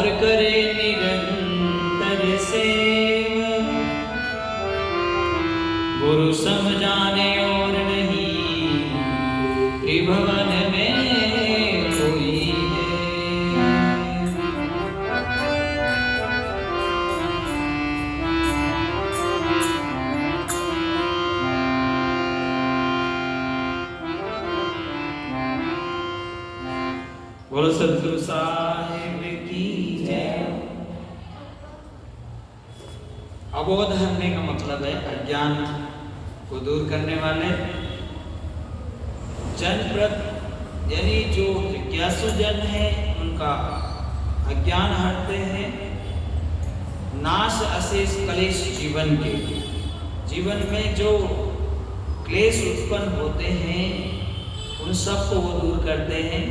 और करे निरंतर सेवा। गुरु समझाने और नहीं त्रिभुवन में कोई है। बोलो सतगुरु साहिब की जय। अबोध हरने का मतलब है अज्ञान को दूर करने वाले जनप्रद, यानी जो जिज्ञासु जन है उनका अज्ञान हटते हैं। नाश अशेष क्लेश जीवन के, जीवन में जो क्लेश उत्पन्न होते हैं उन सब को वो दूर करते हैं।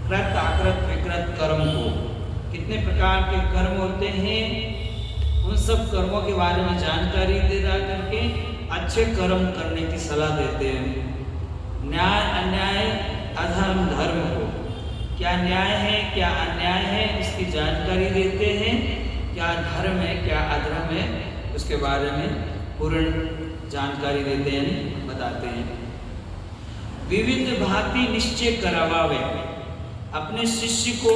कृत आकृत विकृत कर्म को, कितने प्रकार के कर्म होते हैं उन सब कर्मों के बारे में जानकारी दे रहा करके अच्छे कर्म करने की सलाह देते हैं। न्याय अन्याय अधर्म धर्म को, क्या न्याय है क्या अन्याय है इसकी जानकारी देते हैं। क्या धर्म है क्या अधर्म है उसके बारे में पूर्ण जानकारी देते हैं, बताते हैं। विविध भांति निश्चय करावे, अपने शिष्य को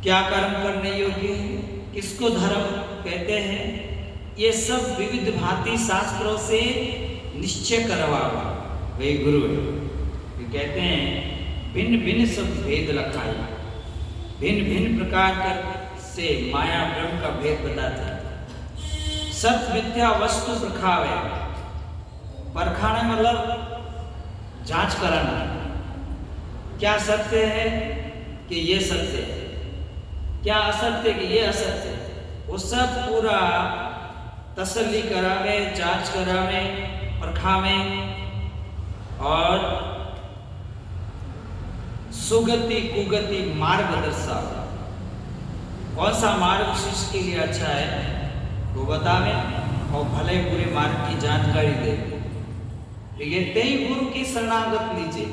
क्या कर्म करने योग्य है, किसको धर्म कहते हैं, ये सब विविध भांति शास्त्रों से निश्चय करवावा वही गुरु है। ये कहते हैं भिन्न भिन्न सब भेद लखाई, भिन्न भिन्न प्रकार कर से माया ब्रह्म का भेद बताते हैं। सत्य मिथ्या वस्तु प्रखावे, परखाने मतलब जांच कराना, क्या सत्य है कि ये सत्य है, क्या असत्य कि ये असत्य है, वो सब पूरा तसल्ली करावे, जांच करावे, परखावे और सुगति कुगति मार्ग दर्शावे। कौन सा मार्ग शिष्य के लिए अच्छा है वो बतावे और भले बुरे मार्ग की जानकारी दे। ठीक है, तेई गुरु की शरणागत लीजिए,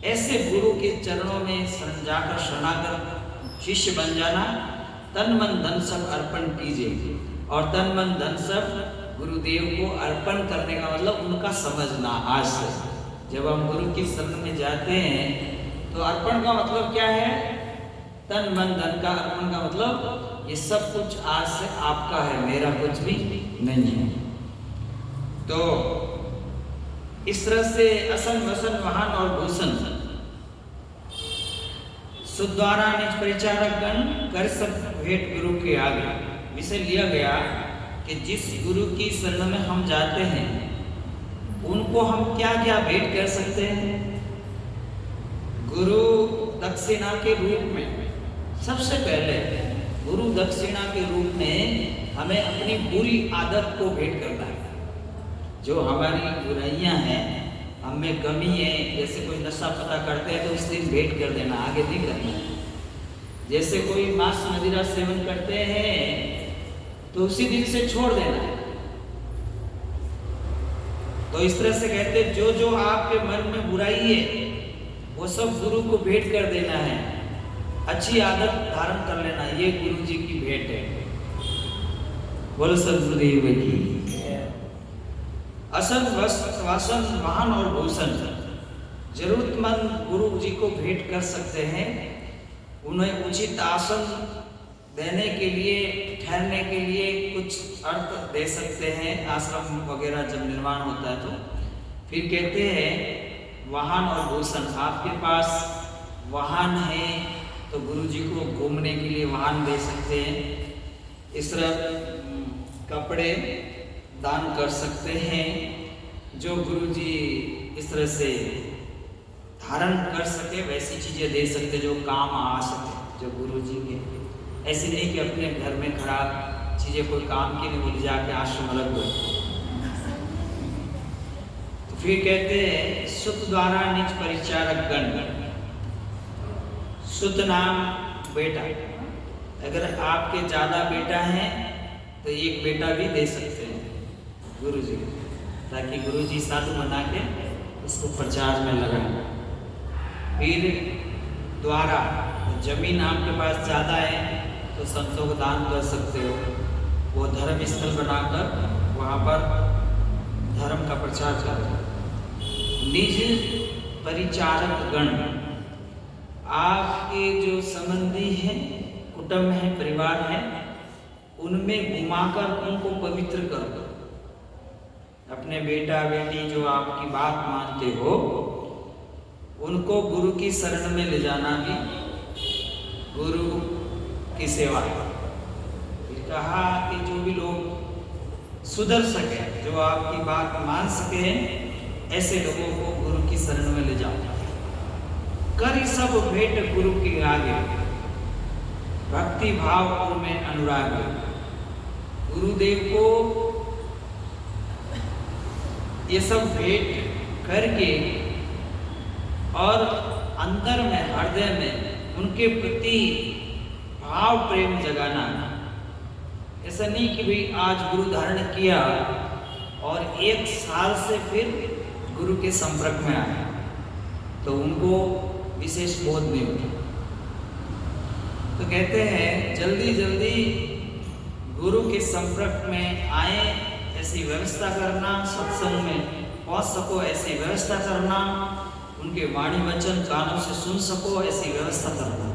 ऐसे गुरु के चरणों में जाकर शरणागत शिष्य बन जाना। तन मन धन सब अर्पण कीजिए, और तन मन धन सब गुरुदेव को अर्पण करने का मतलब उनका समझना। आज से जब हम गुरु की शरण में जाते हैं तो अर्पण का मतलब क्या है, तन मन धन का अर्पण का मतलब ये सब कुछ आज से आपका है, मेरा कुछ भी नहीं है। तो इस तरह से असन वसन वाहन और भूषण सुद्वारा निज परिचारक गण कर सब भेंट गुरु के आगे। विषय लिया गया कि जिस गुरु की शरण में हम जाते हैं उनको हम क्या क्या भेंट कर सकते हैं। गुरु दक्षिणा के रूप में, सबसे पहले गुरु दक्षिणा के रूप में हमें अपनी बुरी आदत को भेंट करना है। जो हमारी बुराइयां हैं, हमें कमी है, जैसे कोई नशा पता करते हैं तो उस दिन भेंट कर देना, आगे नहीं करना है। जैसे कोई मांस मदिरा सेवन करते हैं तो उसी दिन से छोड़ देना है। तो इस तरह से कहते हैं जो जो आपके मन में बुराई है वो सब गुरु को भेंट कर देना है, अच्छी आदत धारण कर लेना, ये गुरु जी की भेंट है। बोलो सदगुरुदेव की। असन वासन वाहन और भूषण, जरूरतमंद गुरु जी को भेंट कर सकते हैं। उन्हें उचित आसन देने के लिए, ठहरने के लिए कुछ अर्थ दे सकते हैं, आश्रम वगैरह जब निर्माण होता है तो। फिर कहते हैं वाहन और भूषण, आपके पास वाहन है तो गुरु जी को घूमने के लिए वाहन दे सकते हैं। इस तरह कपड़े दान कर सकते हैं, जो गुरु जी इस तरह से धारण कर सके वैसी चीजें दे सकते जो काम आ सके, जो गुरु जी के। ऐसे नहीं कि अपने घर में खराब चीजें कोई काम की नहीं, भूल जाके आश्रम अलग हो। तो फिर कहते हैं सुत द्वारा निज परिचारक गण, सुत नाम बेटा, अगर आपके ज्यादा बेटा हैं तो एक बेटा भी दे सकते हैं गुरु जी, ताकि गुरु जी साधु बना के उसको प्रचार में लगाएं। फिर द्वारा जमीन आपके पास ज़्यादा है तो संतों को दान कर सकते हो, वो धर्म स्थल बनाकर वहाँ पर धर्म का प्रचार करो। निज परिचारक गण, आपके जो संबंधी हैं, कुटुंब है, परिवार है, उनमें घुमाकर उनको पवित्र करो। अपने बेटा बेटी जो आपकी बात मानते हो उनको गुरु की शरण में ले जाना भी गुरु की सेवा है। कहा कि जो भी लोग सुधर सके, जो आपकी बात मान सके, ऐसे लोगों को गुरु की शरण में ले जाओ। कर सब भेंट गुरु के आगे, भक्ति भाव में अनुराग। गुरुदेव को ये सब भेंट करके और अंतर में, हृदय में उनके प्रति भाव प्रेम जगाना। ऐसा नहीं कि भाई आज गुरु धारण किया और 1 साल से फिर गुरु के संपर्क में आए तो उनको विशेष बोध नहीं होता। तो कहते हैं जल्दी जल्दी गुरु के संपर्क में आए, ऐसी व्यवस्था करना, सत्संग में पहुंच सको ऐसी व्यवस्था करना, उनके वाणी वचन कानों से सुन सको ऐसी व्यवस्था करना।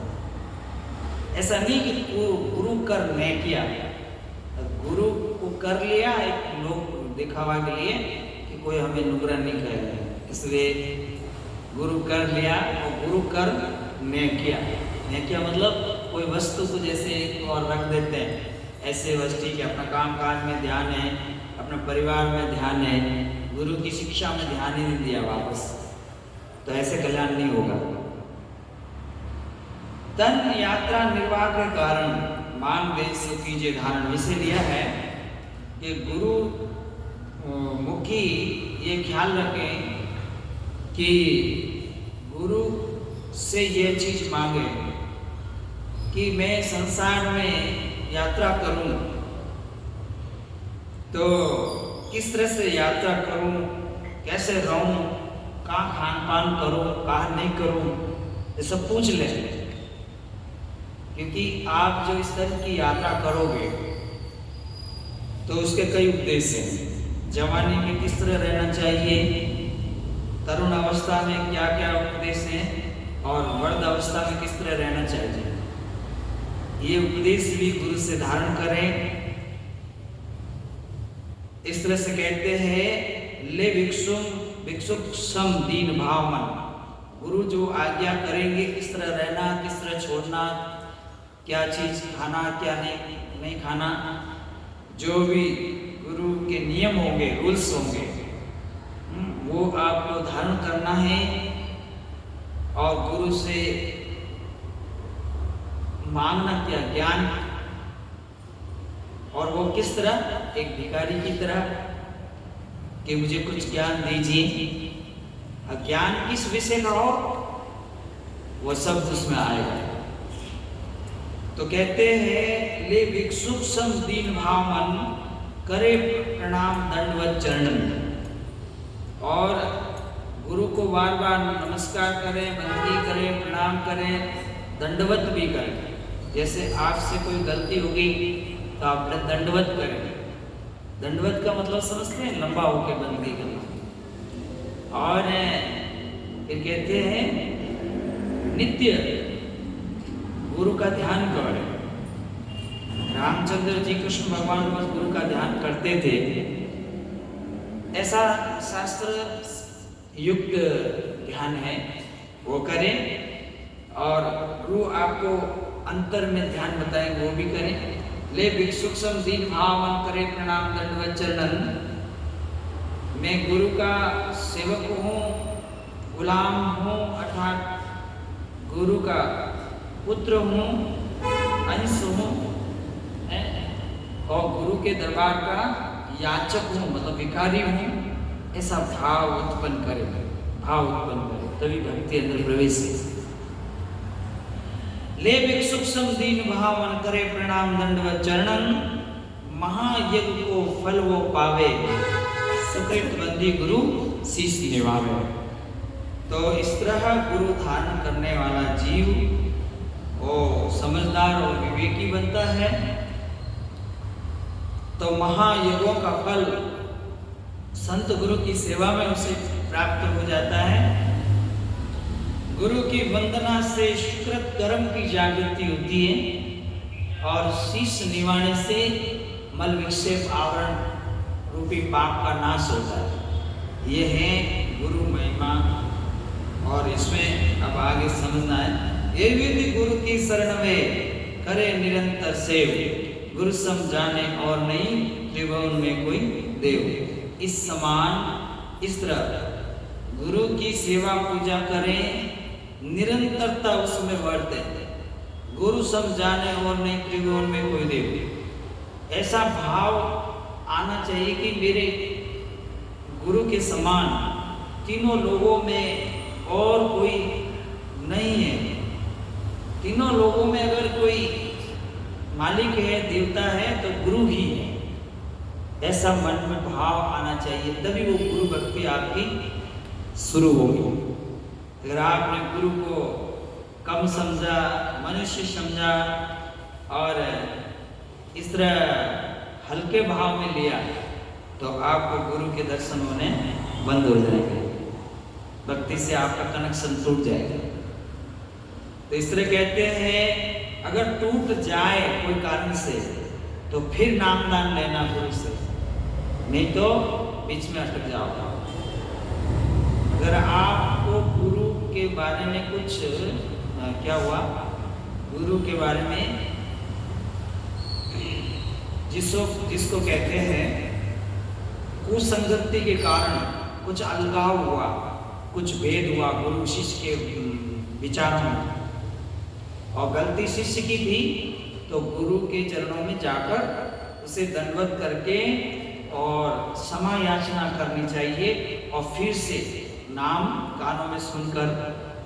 ऐसा नहीं कि गुरु कर ने किया, गुरु को कर लिया एक लोग दिखावा के लिए कि कोई हमें नुकरा नहीं करेगा, इसलिए गुरु कर लिया और गुरु कर ने किया। ने किया मतलब कोई वस्तु को जैसे और रख देते हैं, ऐसे वस्तु के अपना काम काज में ध्यान है, अपने परिवार में ध्यान है, गुरु की शिक्षा में ध्यान ही नहीं दिया वापस, तो ऐसे कल्याण नहीं होगा। तन यात्रा निर्वाह के कारण मान देश कीजिए धारण, इसे लिया है कि गुरु मुखी ये ख्याल रखें कि गुरु से ये चीज मांगे कि मैं संसार में यात्रा करूं तो किस तरह से यात्रा करूं, कैसे रहूं, कहाँ खान पान करूं, कहाँ नहीं करूं, ये सब पूछ ले। क्योंकि आप जो इस तरह की यात्रा करोगे तो उसके कई उद्देश्य हैं। जवानी में किस तरह रहना चाहिए, तरुण अवस्था में क्या क्या उपदेश हैं और वृद्ध अवस्था में किस तरह रहना चाहिए, ये उपदेश भी गुरु से धारण करें। इस तरह से कहते हैं ले भिक्षुक सम दीन भाव मन, गुरु जो आज्ञा करेंगे किस तरह रहना, किस तरह छोड़ना, क्या चीज खाना क्या नहीं खाना, जो भी गुरु के नियम होंगे, रूल्स होंगे, वो आपको धारण करना है और गुरु से मांगना क्या, ज्ञान। और वो किस तरह, एक भिखारी की तरह कि मुझे कुछ ज्ञान दीजिए। ज्ञान किस विषय का हो वो सब उसमें आएगा। तो कहते हैं ले भिक्षुक सम दीन भाव मन, करे प्रणाम दंडवत चरणन, और गुरु को बार बार नमस्कार करें, वंदनी करें, प्रणाम करें, दंडवत भी करें। जैसे आपसे कोई गलती होगी तो आप दंडवत करें। दंडवत का मतलब समझते हैं, लंबा होकर वंदनी करना। और फिर कहते हैं नित्य गुरु का ध्यान करें। रामचंद्र जी कृष्ण भगवान बस गुरु का ध्यान करते थे, ऐसा शास्त्र युक्त ध्यान है वो करें। और गुरु आपको अंतर में ध्यान बताएं वो भी करें। ले भिक्षुक सम दीन भाव मन, करे प्रणाम दंडवत चरणन, मैं गुरु का सेवक हूँ, गुलाम हूँ, अर्थात गुरु का पुत्र हूँ, अंश हूँ, और गुरु के दरबार का याचक हूँ, मतलब भिखारी हूँ। ऐसा भाव उत्पन्न करे, तभी भक्ति अंदर प्रवेश है। ले भिक्षुक सम दीन भाव मन, करे प्रणाम दंडवत चरणन, महायज्ञ को फल वो पावे, सुकृत बंदी गुरु शीश निभावे। तो इस तरह गुरु धारण करने वाला जीव समझदार और विवेकी बनता है तो महायज्ञों का फल संत गुरु की सेवा में उसे प्राप्त हो जाता है। गुरु की वंदना से सुकृत कर्म की जागृति होती है और शीश निवाने से मल विक्षेप आवरण रूपी पाप का नाश होता है। ये है गुरु महिमा और इसमें अब आगे समझना है। ये विधि गुरु की शरण में करे निरंतर सेव, गुरु सम जाने और नहीं त्रिभुवन में कोई देव। इस समान इस तरह गुरु की सेवा पूजा करें, निरंतरता उसमें वर्ते, गुरु सम जाने और नहीं त्रिभुवन में कोई देव। ऐसा भाव आना चाहिए कि मेरे गुरु के समान तीनों लोगों में और कोई नहीं है। तीनों लोगों में अगर कोई मालिक है, देवता है तो गुरु ही है। ऐसा मन में भाव आना चाहिए, तभी वो गुरु भक्ति आपकी शुरू होगी। अगर आपने गुरु को कम समझा, मनुष्य समझा और इस तरह हल्के भाव में लिया तो आपको गुरु के दर्शन होने बंद हो जाएंगे, भक्ति से आपका कनेक्शन टूट जाएगा। तो इस तरह कहते हैं अगर टूट जाए कोई कारण से तो फिर नामदान लेना गुरु से, नहीं तो बीच में अटक जाओगे। अगर आपको गुरु के बारे में कुछ क्या हुआ, गुरु के बारे में जिसको कहते हैं कुसंगति के कारण कुछ अलगाव हुआ, कुछ भेद हुआ गुरु शिष्य के विचारों में और गलती शिष्य की थी तो गुरु के चरणों में जाकर उसे दंडवत करके और क्षमा याचना करनी चाहिए और फिर से नाम कानों में सुनकर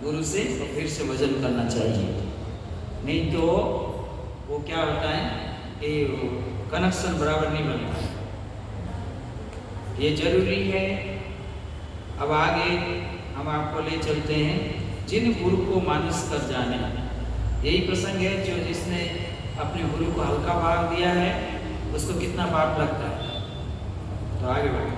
गुरु से तो फिर से वजन करना चाहिए। नहीं तो वो क्या होता है कि कनेक्शन बराबर नहीं बनता है। ये जरूरी है। अब आगे हम आपको ले चलते हैं जिन गुरु को मानस कर जाने। यही प्रसंग है जो जिसने अपने गुरु को हल्का भाग दिया है उसको कितना पाप लगता है। तो आगे बढ़े।